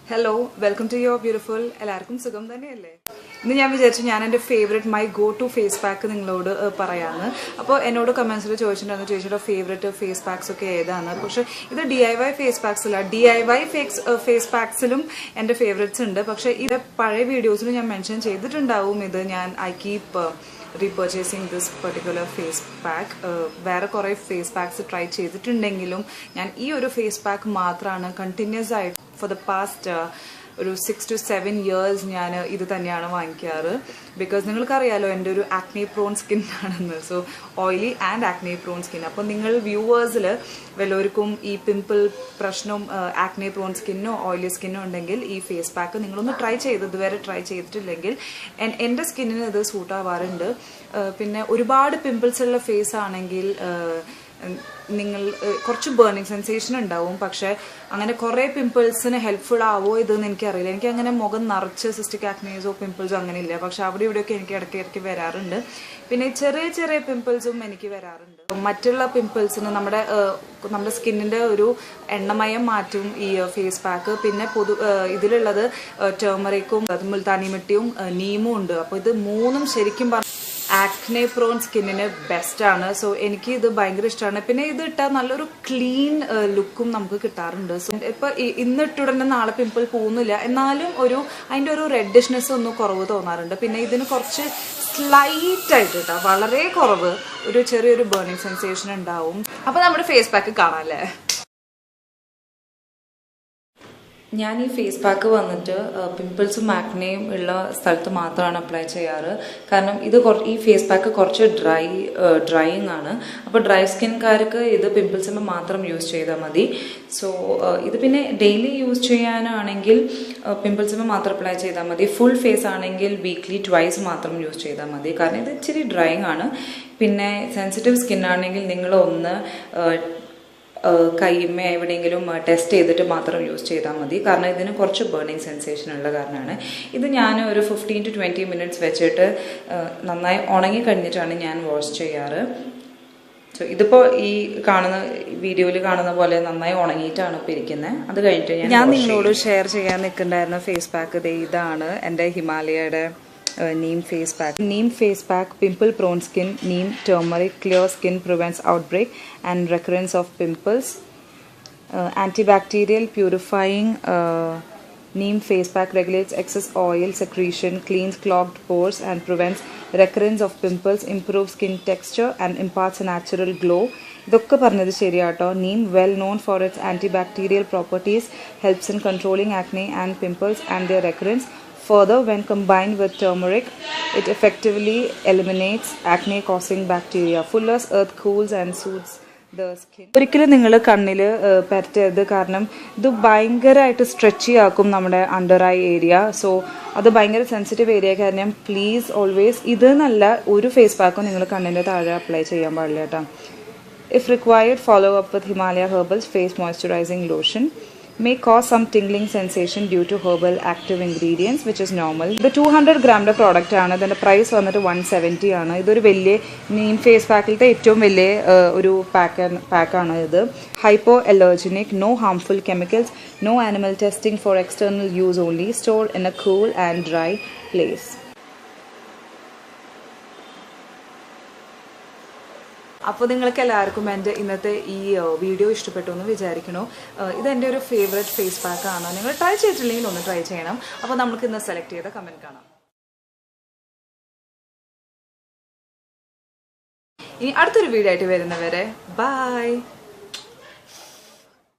Hello, welcome to your beautiful എല്ലാവർക്കും സുഖം തന്നെയല്ലേ? ഇന്ന് ഞാൻ വിചാരിച്ചു ഞാൻ എൻ്റെ favourite my go to face pack നിങ്ങളോട് പറയാമെന്ന്. അപ്പോൾ എന്നോട് കമൻസിൽ ചോദിച്ചിട്ടുണ്ടായിരുന്നു ചേച്ചിയുടെ ഫേവറേറ്റ് ഫേസ് പാക്സ് ഒക്കെ ഏതാണ്. പക്ഷേ ഇത് DIY ഫേസ് പാക്സ് അല്ല, DIY ഫേസ് പാക്സിലും എൻ്റെ ഫേവറേറ്റ്സ് ഉണ്ട്. പക്ഷേ ഇത് പഴയ വീഡിയോസിൽ ഞാൻ മെൻഷൻ ചെയ്തിട്ടുണ്ടാവും. ഇത് I keep repurchasing this particular face pack. വേറെ കുറേ ഫേസ് പാക്സ് ട്രൈ ചെയ്തിട്ടുണ്ടെങ്കിലും ഞാൻ ഈ ഒരു ഫേസ് പാക്ക് മാത്രമാണ് കണ്ടിന്യൂസ് ആയിട്ട് for the past 6 to 7 years ഞാൻ ഇത് തന്നെയാണ് വാങ്ങിക്കാറ്. ബിക്കോസ് നിങ്ങൾക്കറിയാലോ എൻ്റെ ഒരു ആക്നെ പ്രോൺ സ്കിൻ ആണെന്ന്. So oily and acne prone skin. അപ്പോൾ നിങ്ങൾ വ്യൂവേഴ്സിൽ വല്ലവർക്കും ഈ പിമ്പിൾ പ്രശ്നവും ആക്നെ പ്രോൺ സ്കിന്നോ ഓയിലി സ്കിന്നോ ഉണ്ടെങ്കിൽ ഈ ഫേസ് പാക്ക് നിങ്ങളൊന്ന് ട്രൈ ചെയ്ത് ഇതുവരെ ട്രൈ ചെയ്തിട്ടില്ലെങ്കിൽ എൻ്റെ സ്കിന്നിന് ഇത് സൂട്ട് ആവാറുണ്ട്. പിന്നെ ഒരുപാട് പിമ്പിൾസ് ഉള്ള ഫേസ് ആണെങ്കിൽ നിങ്ങൾ കുറച്ച് ബേണിങ് സെൻസേഷൻ ഉണ്ടാവും. പക്ഷെ അങ്ങനെ കുറേ പിമ്പിൾസിന് ഹെൽപ്ഫുൾ ആവോ ഇതെന്ന് എനിക്കറിയില്ല. എനിക്ക് അങ്ങനെ മുഖം നിറച്ച് സിസ്റ്റിക് ആക്നീസോ പിമ്പിൾസോ അങ്ങനെ ഇല്ല. പക്ഷെ അവിടെ ഇവിടെയൊക്കെ എനിക്ക് ഇടയ്ക്ക് വരാറുണ്ട്. പിന്നെ ചെറിയ ചെറിയ പിമ്പിൾസും എനിക്ക് വരാറുണ്ട്. മറ്റുള്ള പിമ്പിൾസിന് നമ്മുടെ സ്കിന്നിൻ്റെ ഒരു എണ്ണമയം മാറ്റും ഈ ഫേസ് പാക്ക്. പിന്നെ ഇതിലുള്ളത് ടേമറിക്കും മുൾത്താനി മിട്ടിയും നീമും ഉണ്ട്. അപ്പോൾ ഇത് മൂന്നും ശരിക്കും ആക്നെ പ്രോൺ സ്കിന്നിന് ബെസ്റ്റാണ്. സോ എനിക്ക് ഇത് ഭയങ്കര ഇഷ്ടമാണ്. പിന്നെ ഇത് ഇട്ടാൽ നല്ലൊരു ക്ലീൻ ലുക്കും നമുക്ക് കിട്ടാറുണ്ട്. സോ ഇപ്പൊ ഇന്ന് ഇട്ടുടനെ നാളെ പിമ്പിൾ പോകുന്നില്ല, എന്നാലും അതിൻ്റെ ഒരു റെഡിഷ്നെസ് ഒന്ന് കുറവ് തോന്നാറുണ്ട്. പിന്നെ ഇതിന് കുറച്ച് സ്ലൈറ്റ് ആയിട്ട് കേട്ടോ, വളരെ കുറവ് ഒരു ചെറിയൊരു ബേണിങ് സെൻസേഷൻ ഉണ്ടാവും. അപ്പൊ നമ്മുടെ ഫേസ് പാക്ക് കാണാല്ലേ. ഞാൻ ഈ ഫേസ് പാക്ക് വന്നിട്ട് പിമ്പിൾസും ആക്നെയും ഉള്ള സ്ഥലത്ത് മാത്രമാണ് അപ്ലൈ ചെയ്യാറ്. കാരണം ഈ ഫേസ് പാക്ക് കുറച്ച് ഡ്രൈയിങ് ആണ്. അപ്പോൾ ഡ്രൈ സ്കിൻകാർക്ക് ഇത് പിമ്പിൾസിന് മാത്രം യൂസ് ചെയ്താൽ മതി. സോ ഇത് പിന്നെ ഡെയിലി യൂസ് ചെയ്യാനാണെങ്കിൽ പിമ്പിൾസിന് മാത്രം അപ്ലൈ ചെയ്താൽ മതി. ഫുൾ ഫേസ് ആണെങ്കിൽ വീക്ക്ലി ട്വൈസ് മാത്രം യൂസ് ചെയ്താൽ മതി. കാരണം ഇത് ഇച്ചിരി ഡ്രൈയിങ് ആണ്. പിന്നെ സെൻസിറ്റീവ് സ്കിൻ ആണെങ്കിൽ നിങ്ങളൊന്ന് കൈമേ എവിടെയെങ്കിലും ടെസ്റ്റ് ചെയ്തിട്ട് മാത്രം യൂസ് ചെയ്താൽ മതി. കാരണം ഇതിന് കുറച്ച് ബേണിങ് സെൻസേഷൻ ഉള്ള കാരണമാണ്. ഇത് ഞാൻ ഒരു 15 to 20 minutes വെച്ചിട്ട് നന്നായി ഉണങ്ങി കഴിഞ്ഞിട്ടാണ് ഞാൻ വാഷ് ചെയ്യാറ്. സോ ഇതിപ്പോൾ ഈ വീഡിയോയിൽ കാണുന്ന പോലെ നന്നായി ഉണങ്ങിയിട്ടാണ് ഇപ്പോൾ ഇരിക്കുന്നത്. അത് കഴിഞ്ഞിട്ട് ഞാൻ നിങ്ങളോട് ഷെയർ ചെയ്യാൻ നിൽക്കുന്നുണ്ടായിരുന്ന ഫേസ് പാക്ക് ഇതാണ് എൻ്റെ ഹിമാലയയുടെ neem face pack. Neem face pack, pimple prone skin, neem turmeric clear skin prevents outbreak and recurrence of pimples. Antibacterial purifying neem face pack regulates excess oil secretion, cleans clogged pores and prevents recurrence of pimples, improves skin texture and imparts a natural glow. ഇതൊക്കെ പറഞ്ഞത് ശരിയാട്ടോ. Neem well known for its antibacterial properties, helps in controlling acne and pimples and their recurrence. Further, when combined with turmeric, it effectively eliminates acne-causing bacteria. Fuller's earth cools and soothes the skin. ഒരിക്കലും നിങ്ങൾ കണ്ണിൽ പരത്തരുത്. കാരണം ഇത് ഭയങ്കരമായിട്ട് stretchy ആക്കും നമ്മുടെ under eye area. So അത് ഭയങ്കര സെൻസിറ്റീവ് ഏരിയ കാരണം പ്ലീസ് ഓൾവേസ് ഇത് നല്ല ഒരു ഫേസ് പാക്കും നിങ്ങൾ കണ്ണിൻ്റെ താഴെ അപ്ലൈ ചെയ്യാൻ പാടില്ല കേട്ടോ. If required, follow up with Himalaya Herbals Face Moisturizing Lotion. May cause some tingling sensation due to herbal active ingredients, which is normal. ഇത് 200 ഗ്രാമിൻ്റെ പ്രോഡക്റ്റ് ആണ്. ഇതിൻ്റെ പ്രൈസ് വന്നിട്ട് 170 ആണ്. ഇതൊരു വലിയ നീം ഫേസ് പാക്കിലത്തെ ഏറ്റവും വലിയ ഒരു പാക്കാണ് ഇത്. Hypoallergenic, no harmful chemicals, no animal testing for external use only, stored in a cool and dry place. അപ്പോൾ നിങ്ങൾക്ക് എല്ലാവർക്കും എൻ്റെ ഇന്നത്തെ ഈ വീഡിയോ ഇഷ്ടപ്പെട്ടു എന്ന് വിചാരിക്കണോ. ഇതെൻ്റെ ഒരു ഫേവറേറ്റ് ഫേസ് പാക്കാണ്. നിങ്ങൾ ട്രൈ ചെയ്തിട്ടില്ലെങ്കിൽ ഒന്ന് ട്രൈ ചെയ്യണം. അപ്പോൾ നമുക്ക് ഇന്ന് സെലക്ട് ചെയ്ത കമൻറ്റ് കാണാം. ഇനി അടുത്തൊരു വീഡിയോ ആയിട്ട് വരുന്നവരെ ബൈ.